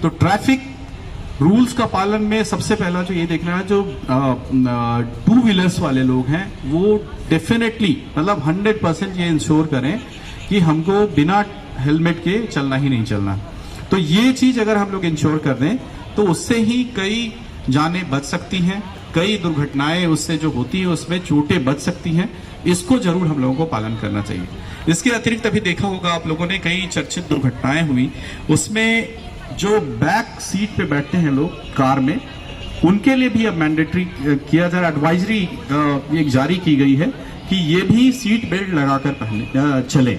तो traffic rules का पालन में सबसे पहला जो ये देखना है, जो टू व्हीलर्स वाले लोग हैं वो डेफिनेटली मतलब 100% ये इंश्योर करें कि हमको बिना हेलमेट के चलना ही नहीं चलना। तो ये चीज अगर हम लोग इंश्योर कर दें तो उससे ही कई जानें बच सकती हैं, कई दुर्घटनाएं उससे जो होती है उसमें चोटें बच सकती हैं। इसको जरूर हम लोगों को पालन करना चाहिए। इसके अतिरिक्त अभी देखा होगा आप लोगों ने, कई चर्चित दुर्घटनाएं हुई, उसमें जो बैक सीट पे बैठते हैं लोग कार में, उनके लिए भी अब मैंडेटरी किया जा रहा, एडवाइजरी एक जारी की गई है कि ये भी सीट बेल्ट लगाकर पहने चले।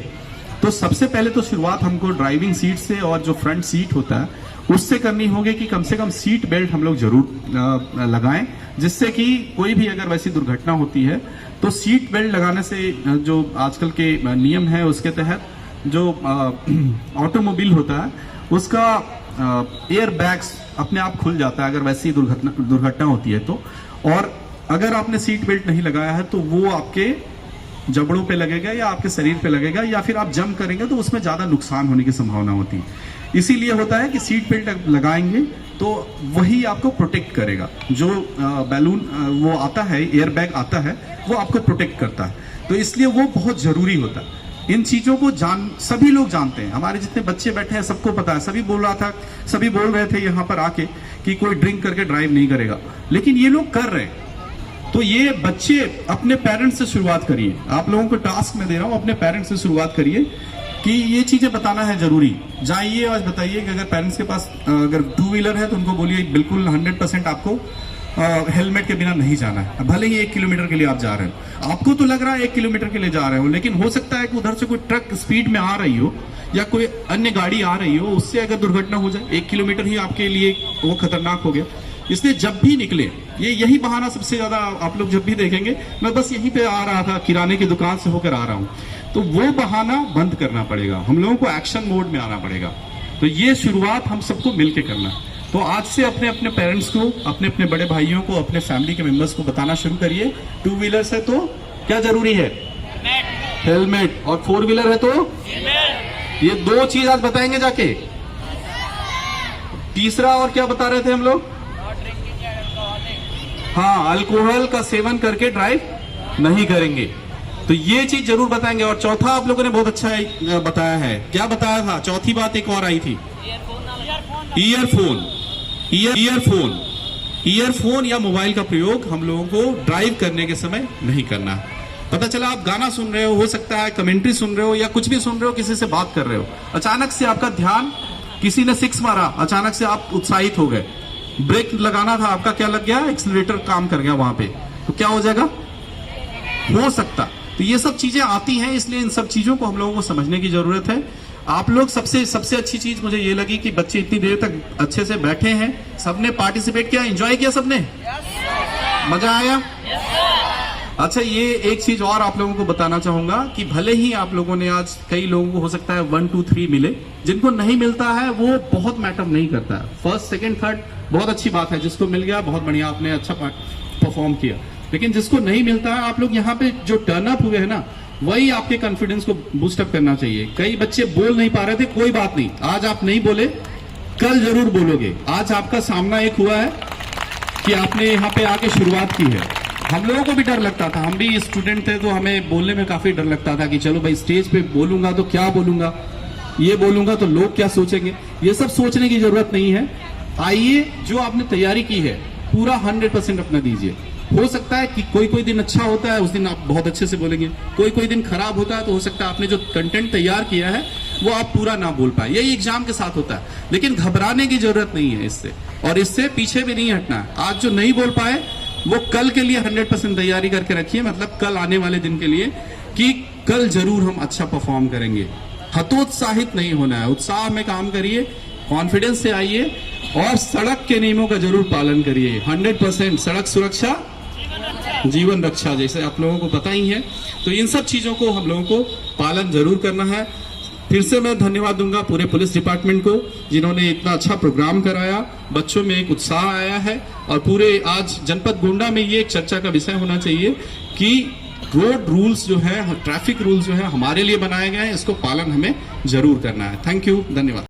तो सबसे पहले तो शुरुआत हमको ड्राइविंग सीट से और जो फ्रंट सीट होता है उससे करनी होगी कि कम से कम सीट बेल्ट हम लोग जरूर लगाएं, जिससे कि कोई भी अगर वैसी दुर्घटना होती है तो सीट बेल्ट लगाने से जो आजकल के नियम है उसके तहत जो ऑटोमोबाइल होता है उसका एयर बैग्स अपने आप खुल जाता है अगर वैसी दुर्घटना होती है तो। और अगर आपने सीट बेल्ट नहीं लगाया है तो वो आपके जबड़ों पे लगेगा या आपके शरीर पे लगेगा, या फिर आप जंप करेंगे तो उसमें ज्यादा नुकसान होने की संभावना होती है। इसीलिए होता है कि सीट बेल्ट लगाएंगे तो वही आपको प्रोटेक्ट करेगा। जो बैलून वो आता है, एयर बैग आता है, वो आपको प्रोटेक्ट करता है। तो इसलिए वो बहुत जरूरी होता है। इन चीजों को सभी लोग जानते हैं, हमारे जितने बच्चे बैठे हैं सबको पता है। सभी बोल रहे थे यहाँ पर आके कि कोई ड्रिंक करके ड्राइव नहीं करेगा, लेकिन ये लोग कर रहे हैं। तो ये बच्चे अपने पेरेंट्स से शुरुआत करिए। आप लोगों को टास्क में दे रहा हूं, अपने पेरेंट्स से शुरुआत करिए कि ये चीजें बताना है जरूरी। जाइए और बताइए कि अगर पेरेंट्स के पास अगर टू व्हीलर है तो उनको बोलिए बिल्कुल 100% आपको हेलमेट के बिना नहीं जाना है। भले ही 1 किलोमीटर के लिए आप जा रहे हो, आपको तो लग रहा है 1 किलोमीटर के लिए जा रहे हो, लेकिन हो सकता है कि उधर से कोई ट्रक स्पीड में आ रही हो या कोई अन्य गाड़ी आ रही हो, उससे अगर दुर्घटना हो जाए, 1 किलोमीटर ही आपके लिए वो खतरनाक हो गया। इसलिए जब भी निकले, यही बहाना सबसे ज्यादा आप लोग जब भी देखेंगे, मैं बस यहीं पे आ रहा था, किराने की दुकान से होकर आ रहा हूं, तो वो बहाना बंद करना पड़ेगा। हम लोगों को एक्शन मोड में आना पड़ेगा। तो ये शुरुआत हम सबको मिलकर करना है। तो आज से अपने अपने पेरेंट्स को, अपने अपने बड़े भाइयों को, अपने फैमिली के मेंबर्स को बताना शुरू करिए। टू व्हीलर है तो क्या जरूरी है? हेलमेट। और 4 व्हीलर है तो ये 2 चीज आज बताएंगे जाके। तीसरा और क्या बता रहे थे हम लोग? हाँ, अल्कोहल का सेवन करके ड्राइव नहीं करेंगे। तो ये चीज जरूर बताएंगे। और चौथा आप लोगों ने बहुत अच्छा बताया है। क्या बताया था? चौथी बात एक और आई थी, ईयरफोन या मोबाइल का प्रयोग हम लोगों को ड्राइव करने के समय नहीं करना है। पता चला आप गाना सुन रहे हो सकता है कमेंट्री सुन रहे हो या कुछ भी सुन रहे हो, किसी से बात कर रहे हो, अचानक से आपका ध्यान, किसी ने 6 मारा, अचानक से आप उत्साहित हो गए, ब्रेक लगाना था आपका, क्या लग गया? एक्सीलरेटर काम कर गया वहां पे, तो क्या हो जाएगा? हो सकता। तो ये सब चीजें आती हैं, इसलिए इन सब चीजों को हम लोगों को समझने की जरूरत है। आप लोग सबसे अच्छी चीज मुझे ये लगी कि बच्चे इतनी देर तक अच्छे से बैठे हैं, सबने पार्टिसिपेट किया, एंजॉय किया सबने, मजा आया। अच्छा, ये एक चीज और आप लोगों को बताना चाहूंगा कि भले ही आप लोगों ने आज, कई लोगों को हो सकता है 1 2 3 मिले, जिनको नहीं मिलता है वो बहुत मैटर नहीं करता है। फर्स्ट सेकंड थर्ड बहुत अच्छी बात है, जिसको मिल गया बहुत बढ़िया, आपने अच्छा परफॉर्म किया। लेकिन जिसको नहीं मिलता है, आप लोग यहाँ पे जो टर्न अप हुए हैं ना, वही आपके कॉन्फिडेंस को बूस्ट अप करना चाहिए। कई बच्चे बोल नहीं पा रहे थे, कोई बात नहीं, आज आप नहीं बोले, कल जरूर बोलोगे। आज आपका सामना एक हुआ है कि आपने यहाँ पे आके शुरुआत की है। हम लोगों को भी डर लगता था, हम भी स्टूडेंट थे तो हमें बोलने में काफी डर लगता था कि चलो भाई स्टेज पे बोलूंगा तो क्या बोलूंगा, ये बोलूंगा तो लोग क्या सोचेंगे। ये सब सोचने की जरूरत नहीं है। आइए, जो आपने तैयारी की है पूरा 100% अपना दीजिए। हो सकता है कि कोई दिन अच्छा होता है, उस दिन आप बहुत अच्छे से बोलेंगे, कोई दिन खराब होता है, तो हो सकता है आपने जो कंटेंट तैयार किया है वो आप पूरा ना बोल पाए। यही एग्जाम के साथ होता है। लेकिन घबराने की जरूरत नहीं है इससे, और इससे पीछे भी नहीं हटना है। आज जो नहीं बोल पाए वो कल के लिए 100% तैयारी करके रखिए, मतलब कल आने वाले दिन के लिए, कि कल जरूर हम अच्छा परफॉर्म करेंगे। हतोत्साहित नहीं होना है, उत्साह में काम करिए, कॉन्फिडेंस से आइए, और सड़क के नियमों का जरूर पालन करिए। 100% सड़क सुरक्षा जीवन रक्षा, जैसे आप लोगों को पता ही है। तो इन सब चीजों को हम लोगों को पालन जरूर करना है। फिर से मैं धन्यवाद दूंगा पूरे पुलिस डिपार्टमेंट को, जिन्होंने इतना अच्छा प्रोग्राम कराया, बच्चों में एक उत्साह आया है। और पूरे आज जनपद गोंडा में ये एक चर्चा का विषय होना चाहिए कि रोड रूल्स जो है, ट्रैफिक रूल्स जो है हमारे लिए बनाए गए हैं, इसको पालन हमें जरूर करना है। थैंक यू, धन्यवाद।